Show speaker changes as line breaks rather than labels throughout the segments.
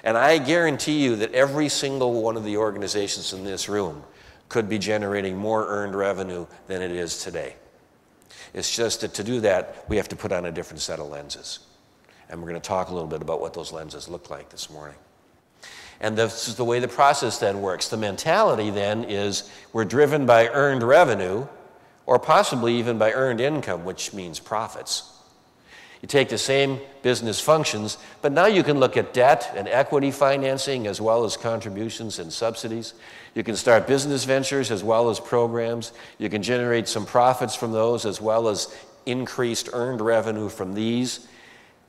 And I guarantee you that every single one of the organizations in this room could be generating more earned revenue than it is today. It's just that to do that, we have to put on a different set of lenses. And we're going to talk a little bit about what those lenses look like this morning. And this is the way the process then works. The mentality then is we're driven by earned revenue, or possibly even by earned income, which means profits. You take the same business functions, but now you can look at debt and equity financing as well as contributions and subsidies. You can start business ventures as well as programs. You can generate some profits from those as well as increased earned revenue from these.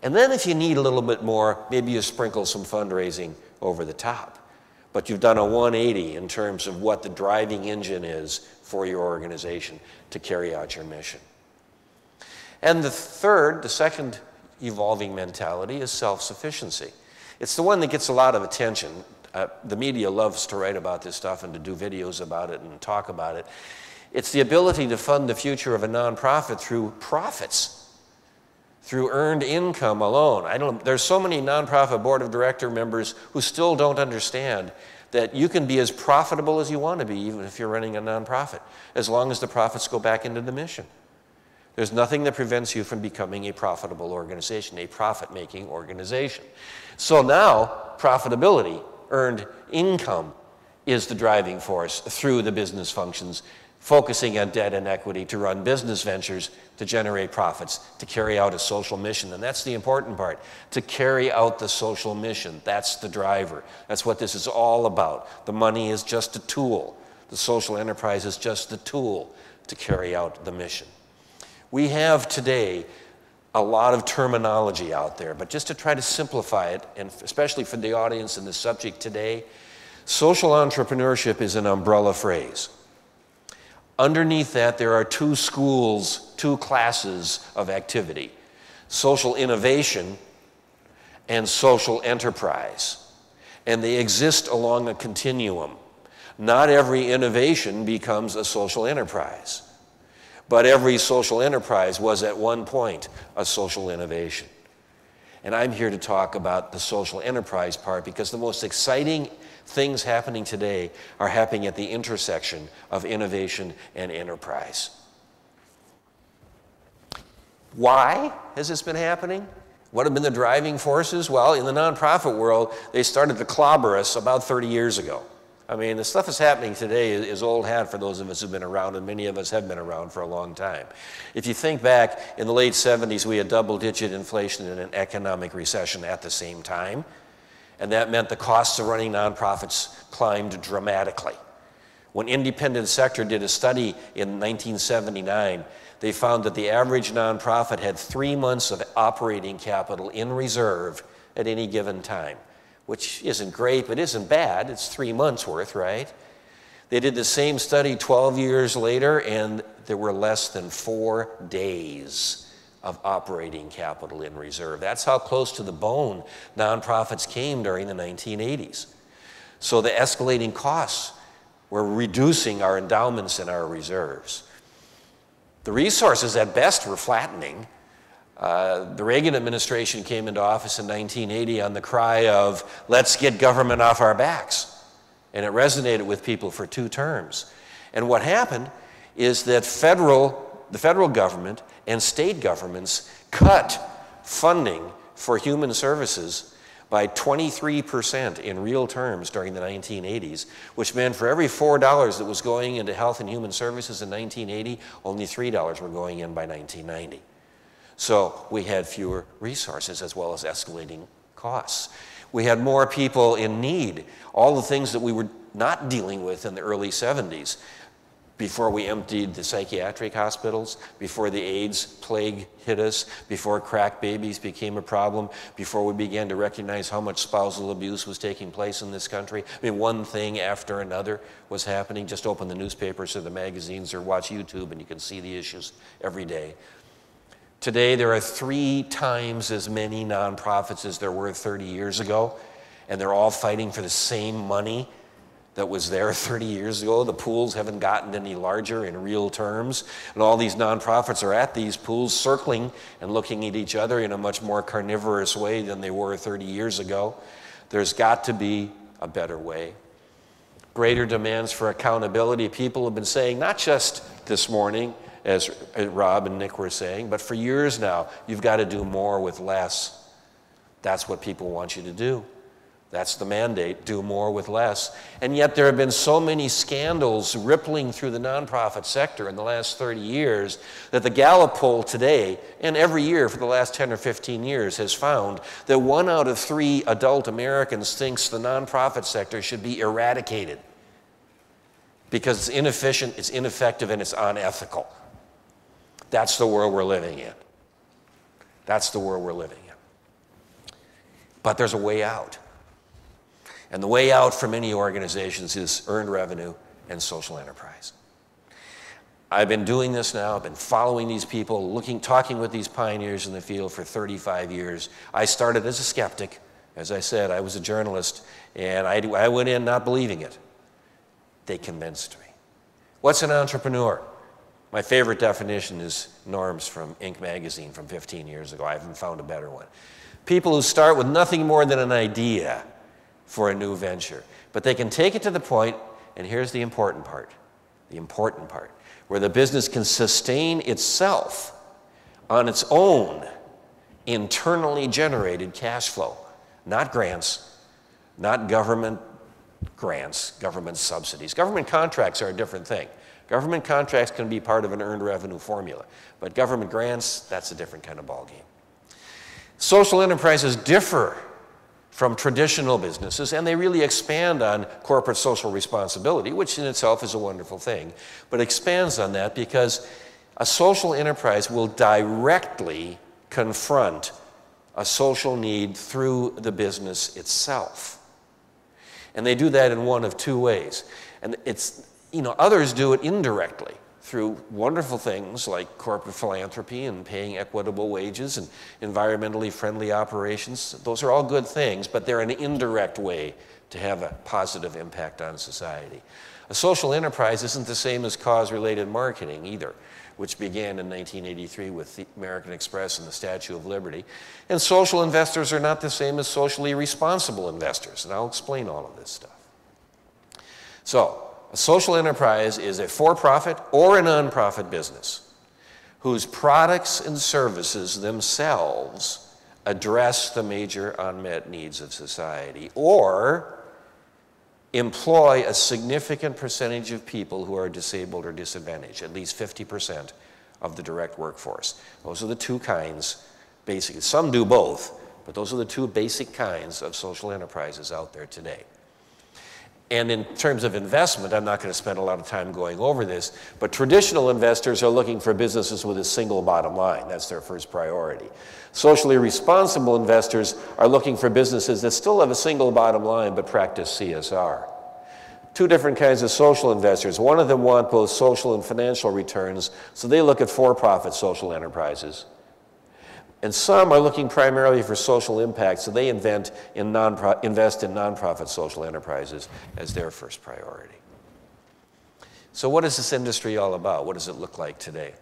And then if you need a little bit more, maybe you sprinkle some fundraising over the top. But you've done a 180 in terms of what the driving engine is for your organization to carry out your mission. And the second evolving mentality is self-sufficiency. It's the one that gets a lot of attention. The media loves to write about this stuff and to do videos about it and talk about it. It's the ability to fund the future of a nonprofit through profits, through earned income alone. There's so many nonprofit board of director members who still don't understand that you can be as profitable as you want to be, even if you're running a nonprofit, as long as the profits go back into the mission. There's nothing that prevents you from becoming a profitable organization, a profit-making organization. So now, profitability, earned income, is the driving force through the business functions, focusing on debt and equity to run business ventures, to generate profits, to carry out a social mission. And that's the important part, to carry out the social mission. That's the driver. That's what this is all about. The money is just a tool. The social enterprise is just the tool to carry out the mission. We have today a lot of terminology out there, but just to try to simplify it, and especially for the audience and the subject today, social entrepreneurship is an umbrella phrase. Underneath that, there are two schools, two classes of activity: social innovation and social enterprise. And they exist along a continuum. Not every innovation becomes a social enterprise. But every social enterprise was at one point a social innovation. And I'm here to talk about the social enterprise part because the most exciting things happening today are happening at the intersection of innovation and enterprise. Why has this been happening? What have been the driving forces? Well, in the nonprofit world, they started to clobber us about 30 years ago. I mean, the stuff that's happening today is old hat for those of us who've been around, and many of us have been around for a long time. If you think back, in the late 70s, we had double-digit inflation and an economic recession at the same time, and that meant the costs of running nonprofits climbed dramatically. When Independent Sector did a study in 1979, they found that the average nonprofit had 3 months of operating capital in reserve at any given time, which isn't great, but isn't bad. It's 3 months worth, right? They did the same study 12 years later, and there were less than 4 days of operating capital in reserve. That's how close to the bone nonprofits came during the 1980s. So the escalating costs were reducing our endowments and our reserves. The resources at best were flattening. The Reagan administration came into office in 1980 on the cry of, let's get government off our backs. And it resonated with people for 2 terms. And what happened is that the federal government and state governments cut funding for human services by 23% in real terms during the 1980s, which meant for every $4 that was going into health and human services in 1980, only $3 were going in by 1990. So we had fewer resources as well as escalating costs. We had more people in need, all the things that we were not dealing with in the early 70s, before we emptied the psychiatric hospitals, before the AIDS plague hit us, before crack babies became a problem, before we began to recognize how much spousal abuse was taking place in this country. I mean, one thing after another was happening. Just open the newspapers or the magazines or watch YouTube and you can see the issues every day. Today, there are 3 times as many nonprofits as there were 30 years ago, and they're all fighting for the same money that was there 30 years ago. The pools haven't gotten any larger in real terms, and all these nonprofits are at these pools circling and looking at each other in a much more carnivorous way than they were 30 years ago. There's got to be a better way. Greater demands for accountability. People have been saying, not just this morning, as Rob and Nick were saying, but for years now, you've got to do more with less. That's what people want you to do. That's the mandate, do more with less. And yet there have been so many scandals rippling through the nonprofit sector in the last 30 years that the Gallup poll today, and every year for the last 10 or 15 years, has found that 1 out of 3 adult Americans thinks the nonprofit sector should be eradicated because it's inefficient, it's ineffective, and it's unethical. That's the world we're living in. That's the world we're living in. But there's a way out. And the way out for many organizations is earned revenue and social enterprise. I've been doing this now. I've been following these people, talking with these pioneers in the field for 35 years. I started as a skeptic. As I said, I was a journalist, and I went in not believing it. They convinced me. What's an entrepreneur? My favorite definition is Norm's from Inc. magazine from 15 years ago. I haven't found a better one. People who start with nothing more than an idea for a new venture. But they can take it to the point, and here's the important part, where the business can sustain itself on its own internally generated cash flow, not grants, not government grants, government subsidies. Government contracts are a different thing. Government contracts can be part of an earned revenue formula, but government grants, that's a different kind of ballgame. Social enterprises differ from traditional businesses, and they really expand on corporate social responsibility, which in itself is a wonderful thing, but expands on that because a social enterprise will directly confront a social need through the business itself. And they do that in one of 2 ways. And others do it indirectly through wonderful things like corporate philanthropy and paying equitable wages and environmentally friendly operations. Those are all good things, but they're an indirect way to have a positive impact on society. A social enterprise isn't the same as cause-related marketing either, which began in 1983 with the American Express and the Statue of Liberty. And social investors are not the same as socially responsible investors, and I'll explain all of this stuff. So, a social enterprise is a for-profit or a non-profit business whose products and services themselves address the major unmet needs of society or employ a significant percentage of people who are disabled or disadvantaged, at least 50% of the direct workforce. Those are the 2 kinds, basically. Some do both, but those are the 2 basic kinds of social enterprises out there today. And in terms of investment, I'm not going to spend a lot of time going over this, but traditional investors are looking for businesses with a single bottom line. That's their first priority. Socially responsible investors are looking for businesses that still have a single bottom line but practice CSR. 2 different kinds of social investors. One of them want both social and financial returns, so they look at for-profit social enterprises. And some are looking primarily for social impact, so they invest in nonprofit social enterprises as their first priority. So what is this industry all about? What does it look like today?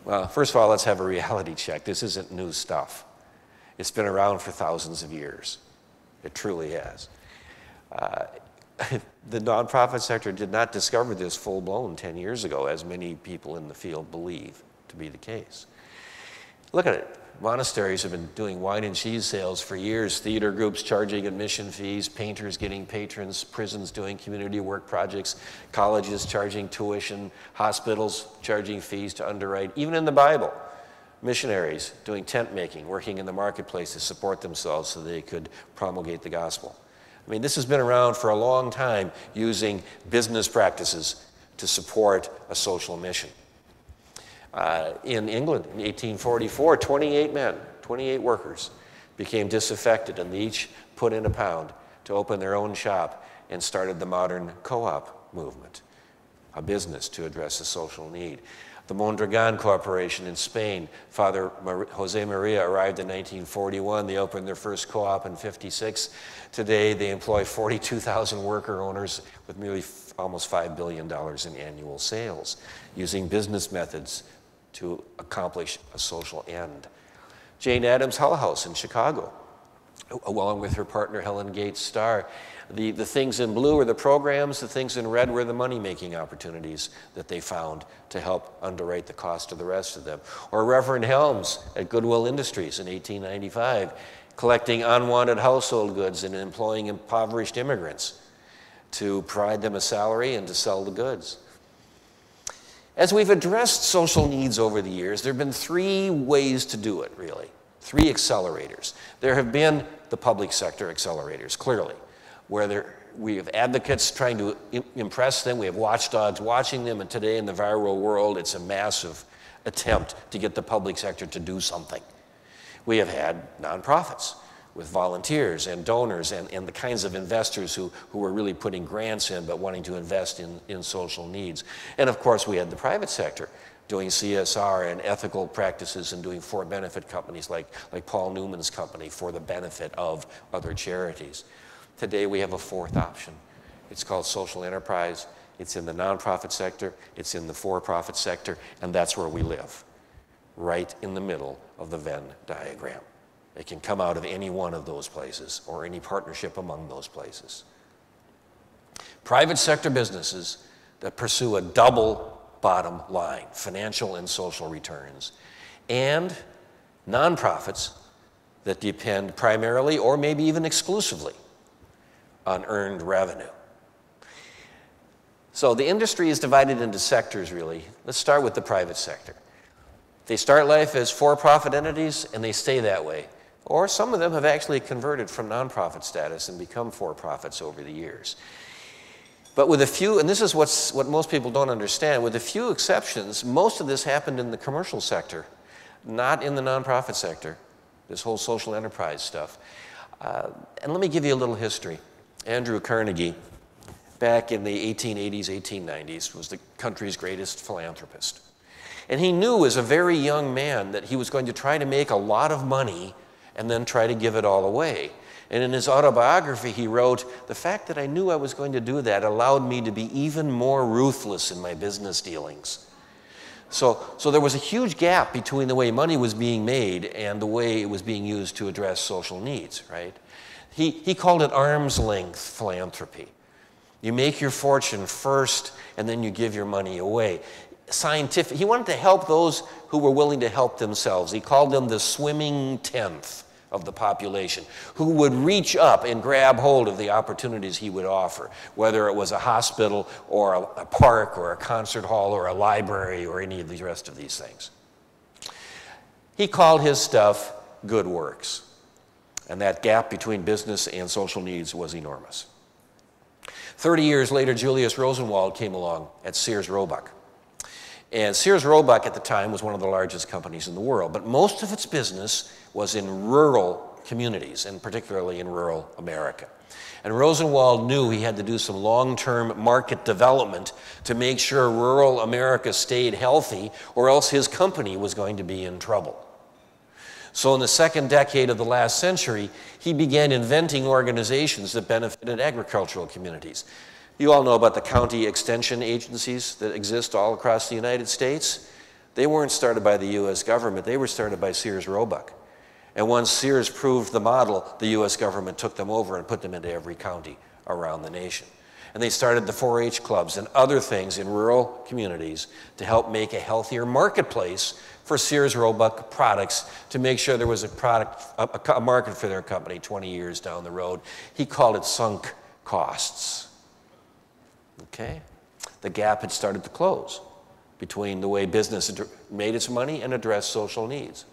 Well, first of all, let's have a reality check. This isn't new stuff. It's been around for thousands of years. It truly has. The nonprofit sector did not discover this full-blown 10 years ago, as many people in the field believe to be the case. Look at it. Monasteries have been doing wine and cheese sales for years, theater groups charging admission fees, painters getting patrons, prisons doing community work projects, colleges charging tuition, hospitals charging fees to underwrite. Even in the Bible, missionaries doing tent making, working in the marketplace to support themselves so they could promulgate the gospel. I mean, this has been around for a long time, using business practices to support a social mission. In England, in 1844, 28 workers became disaffected, and they each put in £1 to open their own shop and started the modern co-op movement, a business to address a social need. The Mondragon Corporation in Spain, Father Jose Maria arrived in 1941. They opened their first co-op in 1956. Today, they employ 42,000 worker owners with nearly almost $5 billion in annual sales, using business methods to accomplish a social end. Jane Addams Hull House in Chicago along with her partner Helen Gates Starr. The things in blue are the programs, the things in red were the money-making opportunities that they found to help underwrite the cost of the rest of them. Or Reverend Helms at Goodwill Industries in 1895, collecting unwanted household goods and employing impoverished immigrants to provide them a salary and to sell the goods. As we've addressed social needs over the years, there have been three ways to do it, really. Three accelerators. There have been the public sector accelerators, clearly, where we have advocates trying to impress them, we have watchdogs watching them, and today in the viral world, it's a massive attempt to get the public sector to do something. We have had nonprofits with volunteers and donors and the kinds of investors who were really putting grants in but wanting to invest in social needs. And of course, we had the private sector doing CSR and ethical practices and doing for-benefit companies like Paul Newman's company for the benefit of other charities. Today, we have a fourth option. It's called social enterprise. It's in the nonprofit sector, it's in the for-profit sector, and that's where we live, right in the middle of the Venn diagram. It can come out of any one of those places or any partnership among those places. Private sector businesses that pursue a double bottom line, financial and social returns, and nonprofits that depend primarily or maybe even exclusively on earned revenue. So the industry is divided into sectors, really. Let's start with the private sector. They start life as for-profit entities and they stay that way. Or some of them have actually converted from nonprofit status and become for-profits over the years. But with a few, and this is what most people don't understand, with a few exceptions, most of this happened in the commercial sector, not in the nonprofit sector, this whole social enterprise stuff. And let me give you a little history. Andrew Carnegie, back in the 1880s, 1890s, was the country's greatest philanthropist. And he knew as a very young man that he was going to try to make a lot of money and then try to give it all away. And in his autobiography, he wrote, "The fact that I knew I was going to do that allowed me to be even more ruthless in my business dealings." So there was a huge gap between the way money was being made and the way it was being used to address social needs, right? He called it arm's length philanthropy. You make your fortune first, and then you give your money away. Scientific. He wanted to help those who were willing to help themselves. He called them the swimming tenth of the population, who would reach up and grab hold of the opportunities he would offer, whether it was a hospital or a park or a concert hall or a library or any of the rest of these things. He called his stuff good works, and that gap between business and social needs was enormous. 30 years later, Julius Rosenwald came along at Sears Roebuck. And Sears Roebuck at the time was one of the largest companies in the world, but most of its business was in rural communities, and particularly in rural America. And Rosenwald knew he had to do some long-term market development to make sure rural America stayed healthy, or else his company was going to be in trouble. So in the second decade of the last century, he began inventing organizations that benefited agricultural communities. You all know about the county extension agencies that exist all across the United States. They weren't started by the U.S. government. They were started by Sears Roebuck. And once Sears proved the model, the U.S. government took them over and put them into every county around the nation. And they started the 4-H clubs and other things in rural communities to help make a healthier marketplace for Sears Roebuck products, to make sure there was a market for their company 20 years down the road. He called it sunk costs. Okay? The gap had started to close between the way business made its money and addressed social needs.